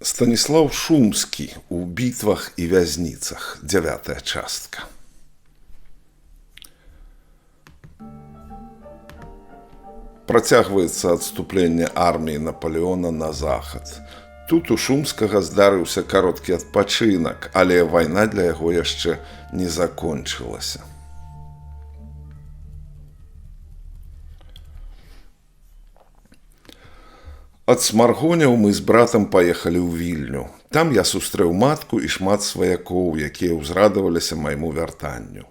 Станіслаў Шумскі у бітвах і вязніцах. 9 частка. Працягваецца адступленне арміі Напалеона на захад. Тут у Шумскага здарыўся кароткі адпачынак, але вайна для яго яшчэ не закончылася. Ад Смаргоняў мы з братам паехалі ў Вільню. Там я сустрэў матку і шмат сваякоў, якія ўзрадаваліся майму вяртанню.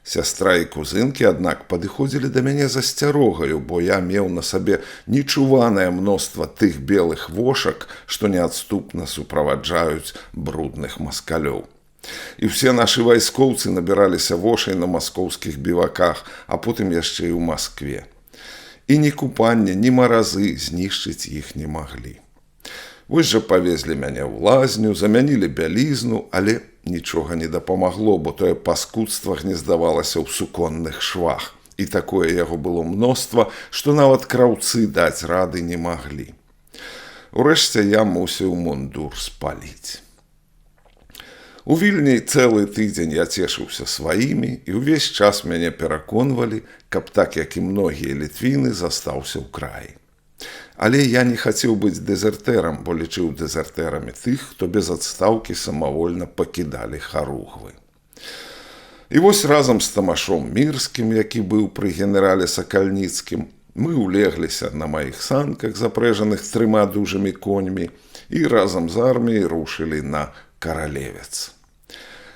Сястра і кузынкі, аднак, падыходзілі да мяне з асцярогаю, бо я меў на сабе нечуванае мноства тых белых вошак, што неадступна суправаджаюць брудных маскалёў. І ўсе нашы вайскоўцы набіраліся вошай на маскоўскіх біваках, а потым яшчэ і ў Маскве. І ні купанне, ні маразы знішчыць іх не маглі. Вось жа павезлі мяне ў лазню, замянілі бялізну, але нічога не дапамагло, бо тое паскудства гнездавалася ў суконных швах. І такое яго было мноства, што нават краўцы даць рады не маглі. Урэшце я мусіў мундур спаліць. У Вільні цэлы тыдзень я цешыўся сваімі, і ўвесь час мяне пераконвалі, каб так, як і многія літвіны, застаўся ў краі. Але я не хацеў быць дэзертэрам, бо лічыў дэзертэрамі тых, хто без адстаўкі самавольна пакідалі Харугвы. І вось разам з Тамашом Мірскім, які быў пры генерале Сакальніцкім, мы улегліся на маіх санках, запрэжаных 3 дужымі коньмі, і разам з арміяй рушылі на Каралевец.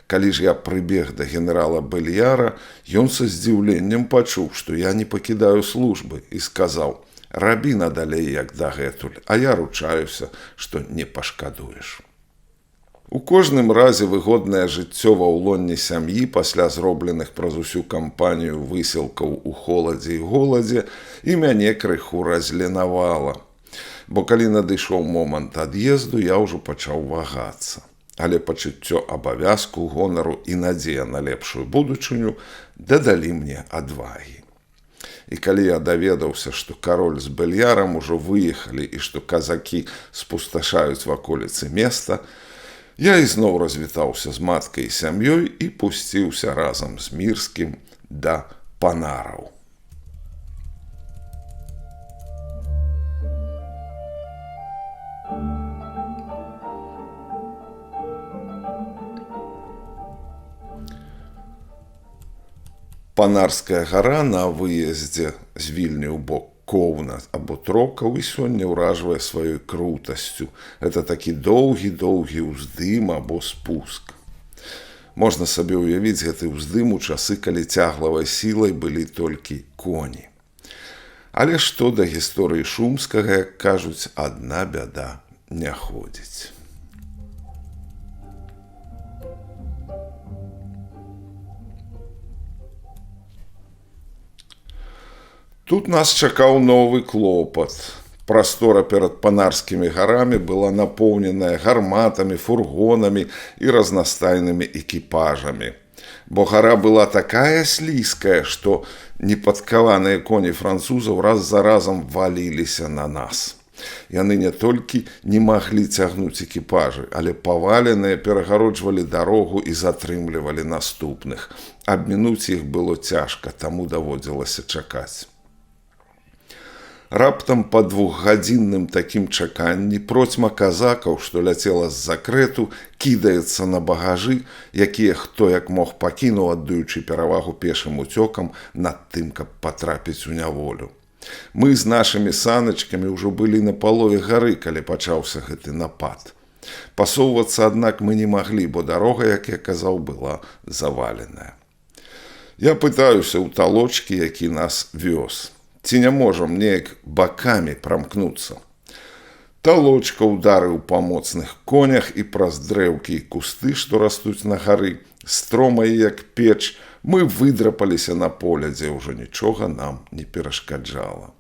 Калі ж я прыбег да генерала Бельяра, ён са здзіўленнем пачуў, што я не пакідаю службы, і сказаў: «Рабі надалей, як дагэтуль, а я ручаюся, што не пашкадуеш». У кожным разе выгоднае жыццё ва ўлонні сям'і пасля зробленых праз усю кампанію высілкаў у холадзе і голадзе і мяне крыху разленавала. Бо калі надышоў момант ад'езду, я ўжо пачаў вагацца. Але пачуццё абавязку, гонару і надзея на лепшую будучыню дадалі мне адвагі. І калі я даведаўся, што кароль з Бельярам ужо выехалі і што казакі спусташаюць ваколіцы места, я ізноў развітаўся з маткай і сям'ёй і пусціўся разам з Мірскім да панараў. Панарская гара на выездзе з Вільні ў бок Коўна або Трокаў і сёння ўражвае сваёй крутасцю. Гэта такі доўгі-доўгі ўздым або спуск. Можна сабе ўявіць гэты ўздым у часы, калі цяглавай сілай былі толькі коні. Але што да гісторыі Шумскага, як кажуць, адна бяда не ходзіць. Тут нас чакаў новы клопат. Прастора перад Панарскімі гарамі была напоўненая гарматамі, фургонамі і разнастайнымі экіпажамі. Бо гара была такая слізкая, што непадкаваныя коні французаў раз за разам валіліся на нас. Яны не толькі не маглі цягнуць экіпажы, але паваленыя перагароджвалі дарогу і затрымлівалі наступных. Абмінуць іх было цяжка, таму даводзілася чакаць. Раптам па 2-гадзінным такім чаканні процьма казакаў, што ляцела з закрэту, кідаецца на багажы, якія хто як мог пакінуў, аддаючы перавагу пешым уцёкам над тым, каб патрапіць у няволю. Мы з нашымі саначкамі ўжо былі на палове гары, калі пачаўся гэты напад. Пасоўвацца, аднак, мы не маглі, бо дарога, як я казаў, была заваленая. Я пытаюся ў талочкі, які нас вёз. Ці не можам неяк бакамі прамкнуцца. Талочка ударыў па моцных конях і праз дрэўкі і кусты, што растуць на гары, стромай як печ, мы выдрапаліся на поле, дзе ўжо нічога нам не перашкаджала.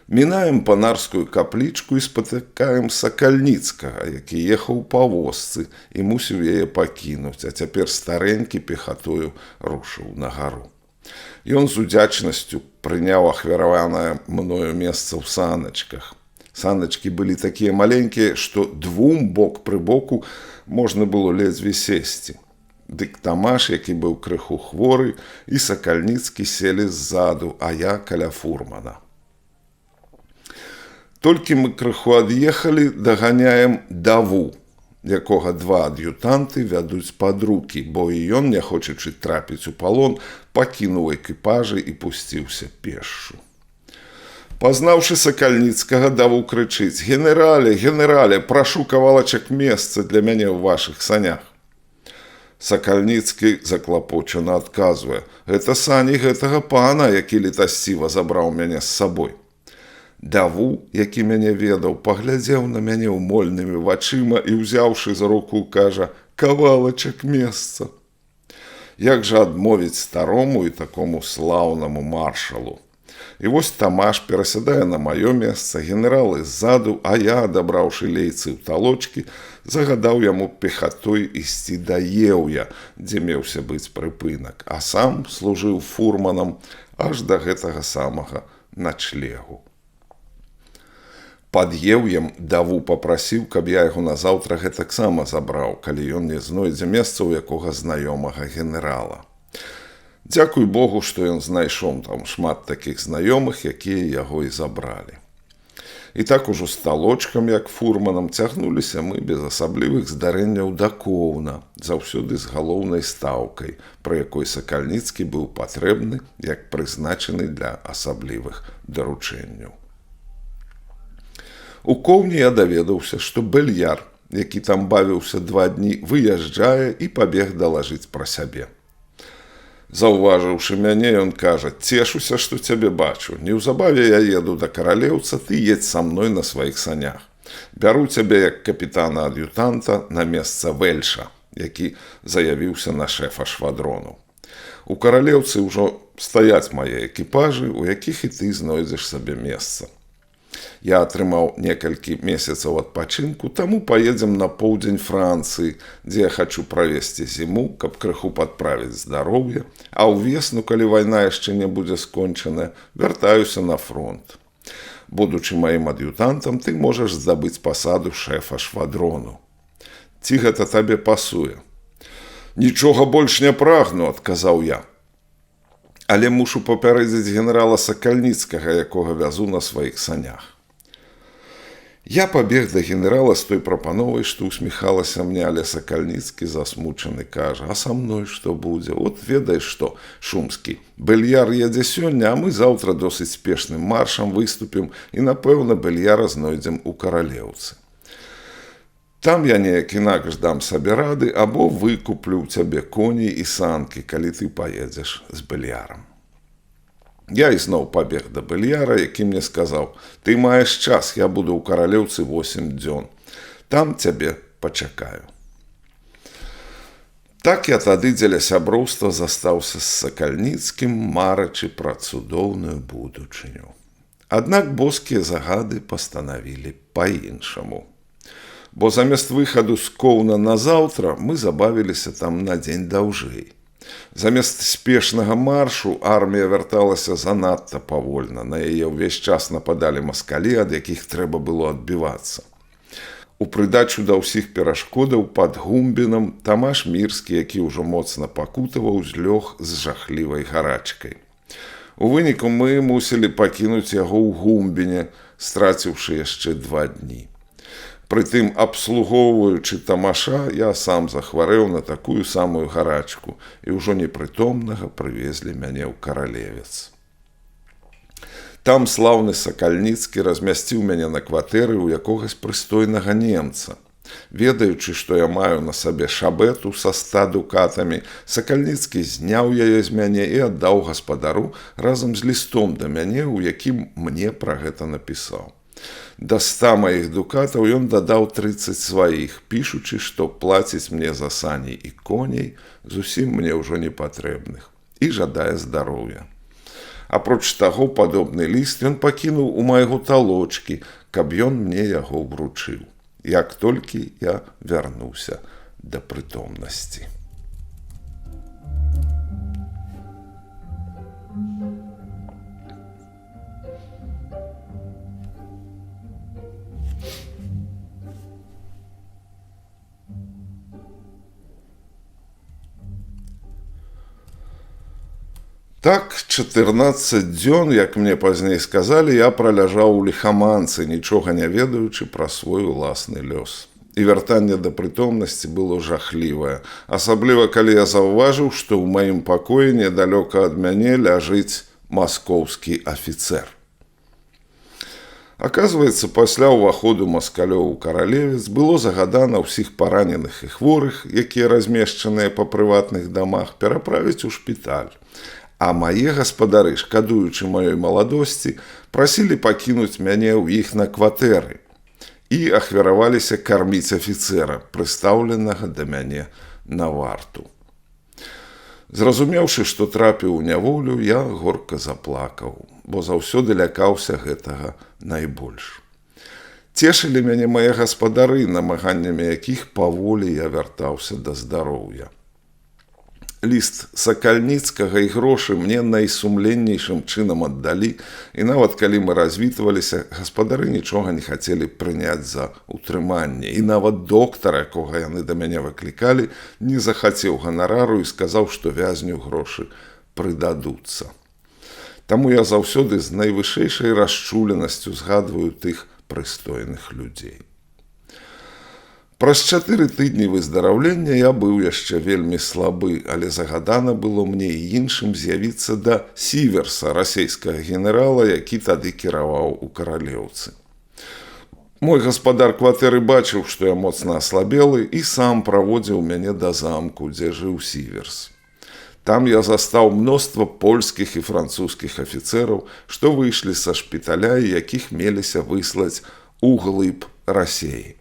Мінаем панарскую каплічку і спатыкаем Сакальніцкага, які ехаў па вёсцы і мусіў яе пакінуць, а цяпер старэнькі пехатою рушыў на гару. Ён з удзячнасцю прыняў ахвяраванае мною месца ў саначках. Саначкі былі такія маленькія, што двум бок пры боку можна было ледзьве сесці. Дык Тамаш, які быў крыху хворы, і Сакальніцкі селі ззаду, а я каля фурмана. Толькі мы крыху ад'ехалі, даганяем Даву, якога два ад'ютанты вядуць пад рукі, бо і ён, не хочучы трапіць у палон, пакінуў экіпажы і пусціўся пешшу. Пазнаўшы Сакальніцкага, Даву крычыць: «Генерале, генерале, прашу кавалачак месца для мяне ў вашых санях». Сакальніцкі заклапочана адказвае: «Гэта сані гэтага пана, які літасціва забраў мяне з сабой». Даву, які мяне ведаў, паглядзеў на мяне ўмольнымі вачыма і, узяўшы за руку, кажа: «Кавалачак месца». Як жа адмовіць старому і такому слаўнаму маршалу? І вось Тамаш перасядае на маё месца, генералы ззаду, а я, адабраўшы лейцы ў талочкі, загадаў яму пехатой ісці да Еўя, дзе меўся быць прыпынак, а сам служыў фурманам аж да гэтага самага начлегу. Пад Еўем Даву папрасіў, каб я яго назаўтра гэтаксама забраў, калі ён не знойдзе месца ў якога знаёмага генерала. Дзякуй Богу, што ён знайшоў там шмат такіх знаёмых, якія яго і забралі. І так ужо з талочкам, як фурманам, цягнуліся мы без асаблівых здарэнняў да Коўна, заўсёды з галоўнай стаўкай, пры якой Сакальніцкі быў патрэбны, як прызначаны для асаблівых даручэнняў. У Коўні я даведаўся, што Бэльяр, які там бавіўся 2 дні, выязджае і пабег далажыць пра сябе. Заўважыўшы мяне, ён кажа: «Цешуся, што цябе бачу. Неўзабаве я еду да каралеўца, ты едзь са мной на сваіх санях. Бяру цябе як капітана-ад'ютанта на месца Вэльша, які заявіўся на шэфа швадрону. У каралеўцы ўжо стаяць мае экіпажы, у якіх і ты знойдзеш сабе месца. Я атрымаў некалькі месяцаў адпачынку, таму паедзем на поўдзень Францыі, дзе я хачу правесці зіму, каб крыху падправіць здароўе, а ўвесну, калі вайна яшчэ не будзе скончаная, вяртаюся на фронт. Будучы маім ад'ютантам, ты можаш здабыць пасаду шэфа швадрону. Ці гэта табе пасуе?» «Нічога больш не прагну», адказаў я. «Але мушу папярэдзіць генерала Сакальніцкага, якога вязу на сваіх санях». Я пабег да генерала з той прапановай, што усміхалася мне, але Сакальніцкі засмучаны кажа: «А са мной што будзе? От ведаеш што, Шумскі, Бэльяр едзе сёння, а мы заўтра досыць спешным маршам выступім і, напэўна, Бэльяра знойдзем у каралеўцы. Там я неяк інакш дам сабе рады, або выкуплю ў цябе коней і санкі, калі ты паедзеш з Бэльярам». Я ізноў пабег да Бэльяра, які мне сказаў: «Ты маеш час, я буду ў каралеўцы 8 дзён. Там цябе пачакаю». Так я тады дзеля сяброўства застаўся з Сакальніцкім, марачы пра цудоўную будучыню. Аднак боскія загады пастанавілі па-іншаму. Бо замест выхаду з Коўна назаўтра мы забавіліся там на дзень даўжэй. Замест спешнага маршу армія вярталася занадта павольна, на яе ўвесь час нападалі маскалі, ад якіх трэба было адбівацца. У прыдачу да ўсіх перашкодаў пад Гумбінам Тамаш Мірскі, які ўжо моцна пакутаваў, злёг з жахлівай гарачкай. У выніку мы мусілі пакінуць яго ў Гумбіне, страціўшы яшчэ 2 дні. Прытым, абслугоўваючы Тамаша, я сам захварэў на такую самую гарачку і ўжо непрытомнага прывезлі мяне ў каралевец. Там слаўны Сакальніцкі размясціў мяне на кватэры ў якогось прыстойнага немца. Ведаючы, што я маю на сабе шабету са 100 дукатамі, Сакальніцкі зняў яе з мяне і аддаў гаспадару разам з лістом да мяне, у якім мне пра гэта напісаў. Да 100 маіх дукатаў ён дадаў 30 сваіх, пішучы, што плаціць мне за сані і коней, зусім мне ўжо не патрэбных, і жадае здароўя. Апроч таго, падобны ліст ён пакінуў у майго талочкі, каб ён мне яго ўручыў, як толькі я вярнуўся да прытомнасці. Так, 14 дзён, як мне пазней сказалі, я праляжаў у ліхаманцы, нічога не ведаючы пра свой уласны лёс. І вяртанне да прытомнасці было жахлівае, асабліва калі я заўважыў, што ў маім пакоі недалёка ад мяне ляжыць маскоўскі афіцэр. Аказваецца, пасля ўваходу маскалёў у каралевец было загадана ўсіх параненых і хворых, якія размешчаныя па прыватных дамах, пераправіць у шпіталь. А мае гаспадары, шкадуючы маёй маладосці, прасілі пакінуць мяне ў іх на кватэры і ахвяраваліся карміць афіцэра, прыстаўленага да мяне на варту. Зразумеўшы, што трапіў у няволю, я горка заплакаў, бо заўсёды лякаўся гэтага найбольш. Цешылі мяне мае гаспадары, намаганнямі якіх паволі я вяртаўся да здароўя. Ліст Сакальніцкага і грошы мне найсумленнейшым чынам аддалі, і нават калі мы развітваліся, гаспадары нічога не хацелі прыняць за утрыманне. І нават доктар, якога яны да мяне выклікалі, не захацеў ганарару і сказаў, што вязню грошы прыдадуцца. Таму я заўсёды з найвышэйшай расчуленасцю згадваю тых прыстойных людзей. Праз 4 тыдні выздараўлення я быў яшчэ вельмі слабы, але загадана было мне і іншым з'явіцца да Сіверса, расейскага генерала, які тады кіраваў у каралеўцы. Мой гаспадар кватэры бачыў, што я моцна аслабелы, і сам праводзіў мяне да замку, дзе жыў Сіверс. Там я застаў мноства польскіх і французскіх афіцэраў, што выйшлі са шпіталя і якіх меліся выслаць у глыб Расеі.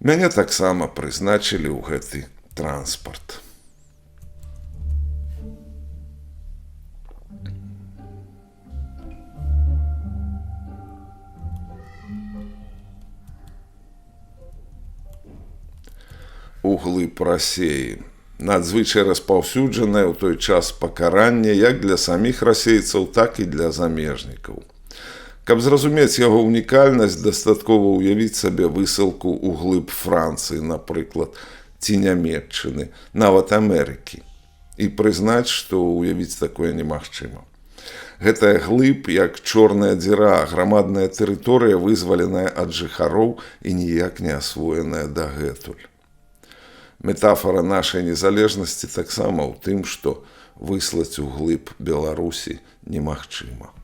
Мяне таксама прызначылі ў гэты транспарт. У глыб Расеі. Надзвычай распаўсюджанае ў той час пакаранне як для саміх расейцаў, так і для замежнікаў. Каб зразумець яго унікальнасць, дастаткова ўявіць сабе высылку ў глыб Францыі, напрыклад, ці Нямецчыны, нават Амерыкі. І прызнаць, што ўявіць такое немагчыма. Гэтая глыб, як чорная дзіра, грамадная тэрыторыя, вызваленая ад жыхароў і ніяк не асвоеная дагэтуль. Метафара нашай незалежнасці таксама ў тым, што выслаць у глыб Беларусі немагчыма.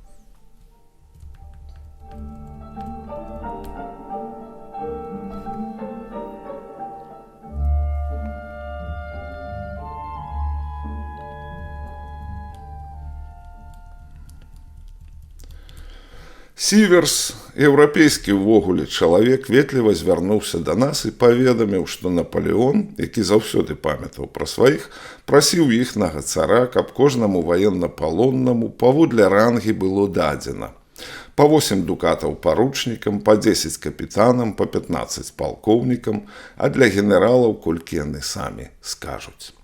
Сіверс, еўрапейскі ўвогуле чалавек, ветліва звярнуўся да нас і паведаміў, што Напалеон, які заўсёды памятаў пра сваіх, прасіў іхнага цара, каб кожнаму ваеннапалоннаму паводле рангі было дадзена. Па 8 дукатаў паручнікам, па 10 капітанам, па 15 палкоўнікам, а для генералаў колькі яны самі скажуць.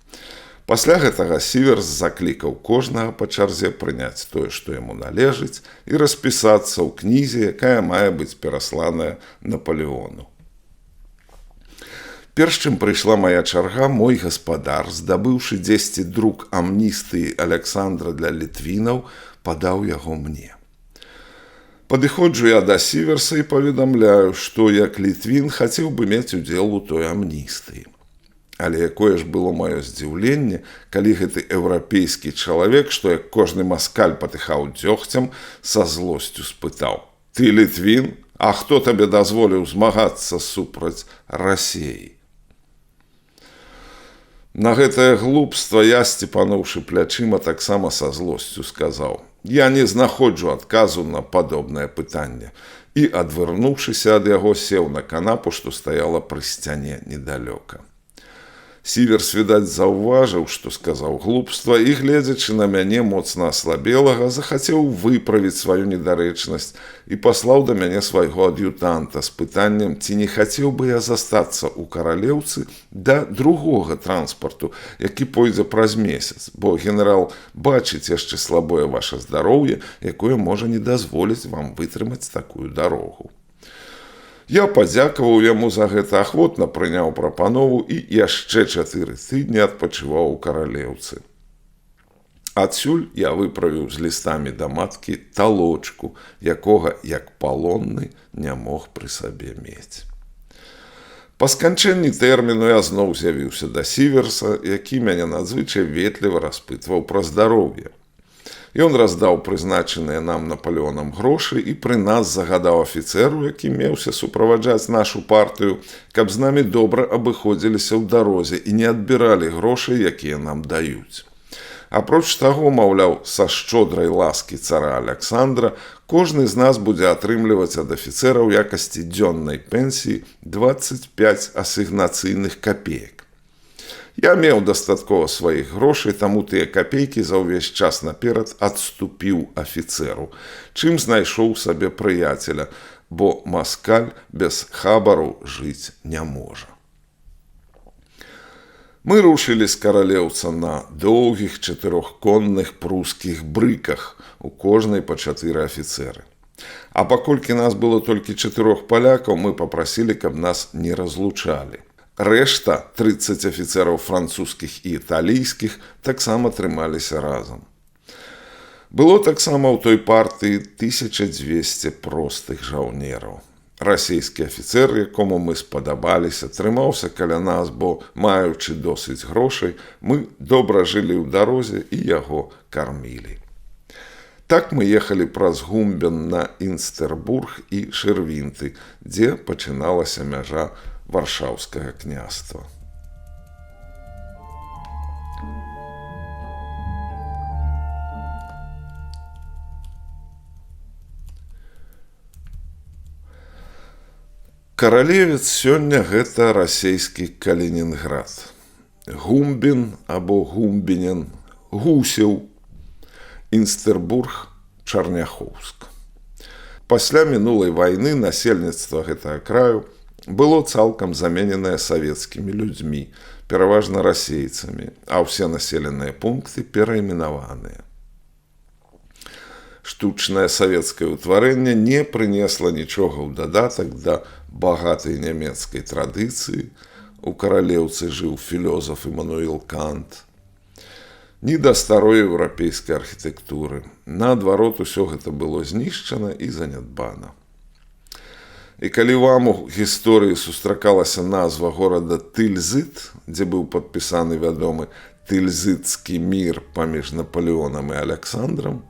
Пасля гэтага Сіверс заклікаў кожнага па чарзе прыняць тое, што яму належыць, і распісацца ў кнізе, якая мае быць перасланая Напалеону. Перш чым прыйшла мая чарга, мой гаспадар, здабыўшы дзесьці друк амністыі Аляксандра для літвінаў, падаў яго мне. Падыходжу я да Сіверса і паведамляю, што як літвін хацеў бы мець удзел у той амністыі. Але якое ж было маё здзіўленне, калі гэты еўрапейскі чалавек, што як кожны маскаль патыхаў дзёгцем, са злосцю спытаў: «Ты літвін? А хто табе дазволіў змагацца супраць Расеі?» На гэтае глупства я, сцепануўшы плячыма, таксама са злосцю сказаў: «Я не знаходжу адказу на падобнае пытанне», і, адвярнуўшыся ад яго, сеў на канапу, што стаяла пры сцяне недалёка. Сіверс, відаць, заўважыў, што сказаў глупства, і, гледзячы на мяне моцна аслабелага, захацеў выправіць сваю недарэчнасць і паслаў да мяне свайго ад'ютанта з пытаннем, ці не хацеў бы я застацца ў каралеўцы да другога транспарту, які пойдзе праз месяц, бо генерал бачыць яшчэ слабое ваше здароўе, якое можа не дазволіць вам вытрымаць такую дарогу. Я падзякаваў яму за гэта, ахвотна прыняў прапанову і яшчэ 4 тыдні адпачываў у каралеўцы. Адсюль я выправіў з лістамі да маткі талочку, якога, як палонны, не мог пры сабе мець. Па сканчэнні тэрміну я зноў з'явіўся да Сіверса, які мяне надзвычай ветліва распытваў пра здароўе. Ён раздаў прызначаныя нам Напалеонам грошы і пры нас загадаў афіцэру, які меўся суправаджаць нашу партыю, каб з намі добра абыходзіліся ў дарозе і не адбіралі грошай, якія нам даюць. Апроч таго, маўляў, са шчодрай ласкі цара Аляксандра кожны з нас будзе атрымліваць ад афіцэра ў якасці дзённай пенсіі 25 асігнацыйных капеек. Я меў дастаткова сваіх грошай, таму тыя капейкі за ўвесь час наперад адступіў афіцэру, чым знайшоў сабе прыяцеля, бо маскаль без хабару жыць не можа. Мы рушылі з каралеўца на доўгіх 4-конных прускіх брыках, у кожнай па 4 афіцэры. А паколькі нас было толькі 4 палякаў, мы папрасілі, каб нас не разлучалі. Рэшта, 30 афіцэраў французскіх і італійскіх, таксама трымаліся разам. Было таксама ў той партыі 1200 простых жаўнераў. Расійскі афіцэр, якому мы спадабаліся, трымаўся каля нас, бо, маючы досыць грошай, мы добра жылі ў дарозе і яго кармілі. Так мы ехалі праз Гумбен на Інстербург і Шырвінты, дзе пачыналася мяжа Варшаўскага княства. Каралевец сёння гэта расейскі Калінінград. Гумбін або Гумбінен, Гусеў, Інстербург, Чарняхоўск. Пасля мінулай вайны насельніцтва гэтага краю было цалкам замененае савецкімі людзьмі, пераважна расейцамі, а ўсе населеныя пункты перайменаваныя. Штучнае савецкае ўтварэнне не прынесла нічога ў дадатак да багатай нямецкай традыцыі, у каралеўцы жыў філёзаф Імануіл Кант, ні да старой еўрапейскай архітэктуры. Наадварот, усё гэта было знішчана і занядбана. І калі вам у гісторыі сустракалася назва горада Тыльзыт, дзе быў падпісаны вядомы Тыльзытскі мір паміж Напалеонам і Аляксандрам,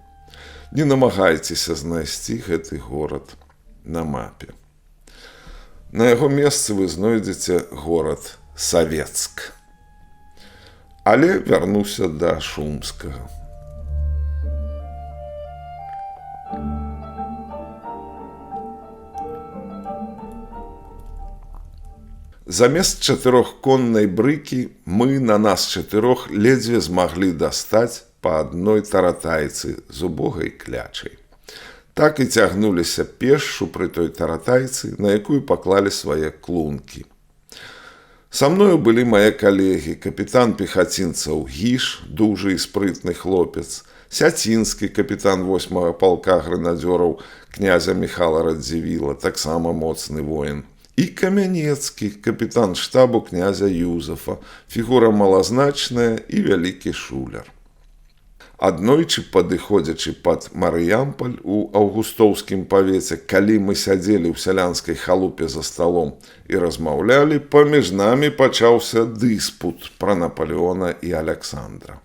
не намагайцеся знайсці гэты горад на мапе. На яго месцы вы знойдзеце горад Савецк. Але вярнуся да Шумскага. Замест 4-коннай брыкі мы на нас 4 ледзьве змаглі дастаць па адной таратайцы з убогай клячай. Так і цягнуліся пешшу пры той таратайцы, на якую паклалі свае клункі. Са мною былі мае калегі, капітан пехацінцаў Гіш, дужы і спрытны хлопец, Сяцінскі, капітан 8-го палка грэнадзёраў князя Міхала Радзівіла, таксама моцны воін, і Камянецкі, капітан штабу князя Юзафа, фігура малазначная і вялікі шуляр. Аднойчы, падыходзячы пад Марыямполь у аўгустоўскім павеце, калі мы сядзелі ў сялянскай халупе за сталом і размаўлялі, паміж намі пачаўся дыспут пра Напалеона і Аляксандра.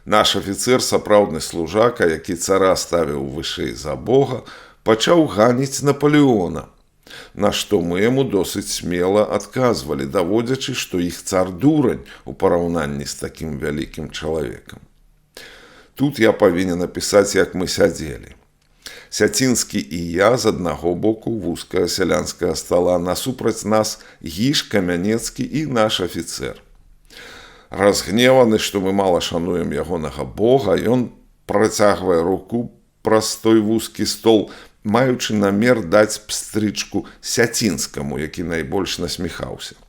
Наш афіцэр, сапраўдны служака, які цара ставіў вышэй за Бога, пачаў ганіць Напалеона, на што мы яму досыць смела адказвалі, даводзячы, што іх цар дурань у параўнанні з такім вялікім чалавекам. Тут я павінен напісаць, як мы сядзелі. Сяцінскі і я з аднаго боку вузкага сялянскага стала, насупраць нас Гіш, Камянецкі і наш афіцэр. Разгневаны, што мы мала шануем ягонага Бога, ён працягвае руку праз той вузкі стол, маючы намер даць пстрычку Сяцінскаму, які найбольш насміхаўся.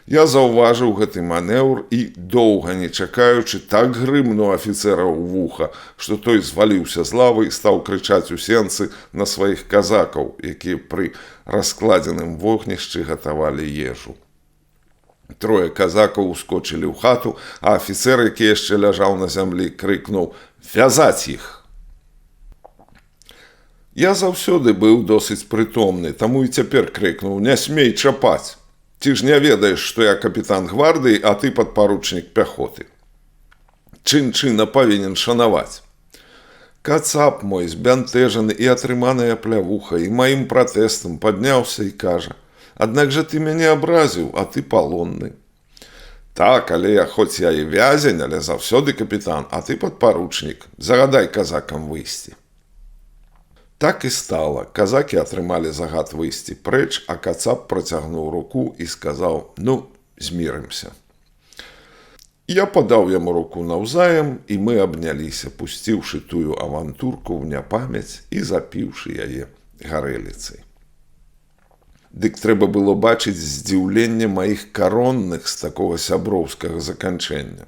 Я заўважыў гэты манеўр і, доўга не чакаючы, так грымнуў афіцэра ў вуха, што той зваліўся з лавы і стаў крычаць у сенцы на сваіх казакаў, якія пры раскладзеным вогнішчы гатавалі ежу. Трое казакаў ускочылі ў хату, а афіцэр, які яшчэ ляжаў на зямлі, крыкнуў: «Вязаць іх!» Я заўсёды быў досыць прытомны, таму і цяпер крыкнуў: «Не смей чапаць! Ці ж не ведаеш, што я капітан гвардыі, а ты падпаручнік пяхоты. Чын чына павінен шанаваць». Кацап мой, збянтэжаны і атрыманая плявуха, і маім пратэстам падняўся і кажа: «Аднак жа ты мяне абразіў, а ты палонны». «Так, але хоць я і вязень, але заўсёды капітан, а ты падпаручнік. Загадай казакам выйсці». Так і стала. Казакі атрымалі загад выйсці прэч, а кацап працягнуў руку і сказаў: «Ну, змірымся». Я падаў яму руку наўзаем, і мы абняліся, пусціўшы тую авантурку ў няпамяць і запіўшы яе гарэліцай. Дык трэба было бачыць здзіўленне маіх каронных з такога сяброўскага заканчэння.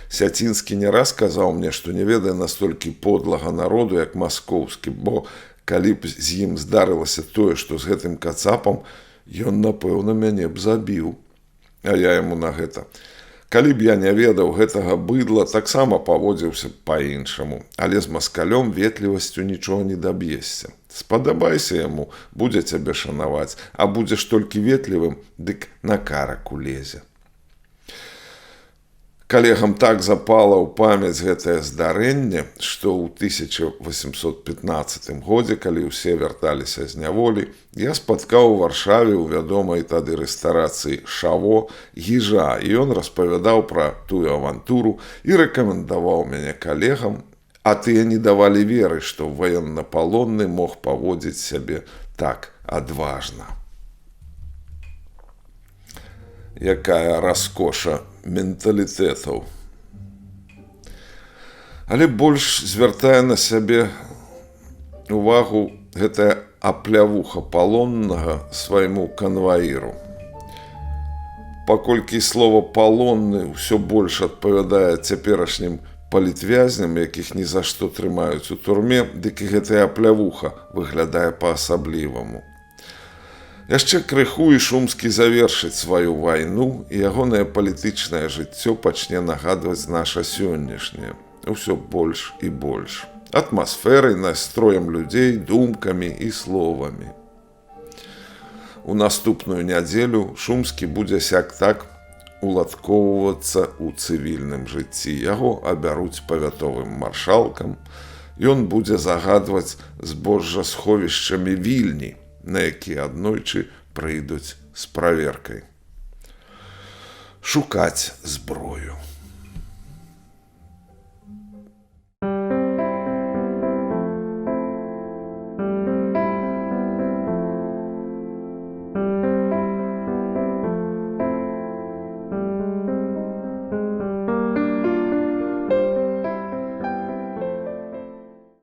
Сяцінскі не раз казаў мне, што не ведае настолькі подлага народу, як маскоўскі, бо калі б з ім здарылася тое, што з гэтым кацапам, ён, напэўна, мяне б забіў. А я яму на гэта: «Калі б я не ведаў гэтага быдла, таксама паводзіўся б па-іншаму, але з маскалём ветлівасцю нічога не даб'ешся. Спадабайся яму, будзе цябе шанаваць, а будзеш толькі ветлівым, дык на караку лезе». Калегам так запала ў памяць гэтае здарэнне, што ў 1815 годзе, калі ўсе вярталіся з няволі, я спаткаў у Варшаве ў вядомай тады рэстарацыі «Шаво» Гіжа, і ён распавядаў пра тую авантуру і рэкамендаваў мяне калегам, а тыя не давалі веры, што ваеннапалонны мог паводзіць сябе так адважна. Якая раскоша менталітэтаў. Але больш звяртае на сябе увагу гэтая аплявуха палоннага свайму канваіру. Паколькі слова «палонны» ўсё больш адпавядае цяперашнім палітвязням, якіх ні за што трымаюць у турме, дык і гэтая аплявуха выглядае па-асабліваму. Яшчэ крыху і Шумскі завершыць сваю вайну, і ягонае палітычнае жыццё пачне нагадваць наша сённяшняе. Усё больш і больш. Атмасферай, настроем людзей, думкамі і словамі. У наступную нядзелю Шумскі будзе сяк-так уладкоўвацца ў цывільным жыцці. Яго абяруць павятовым маршалкам. Ён будзе загадваць збожжасховішчамі Вільні, на якія аднойчы прыйдуць з праверкай. Шукаць зброю.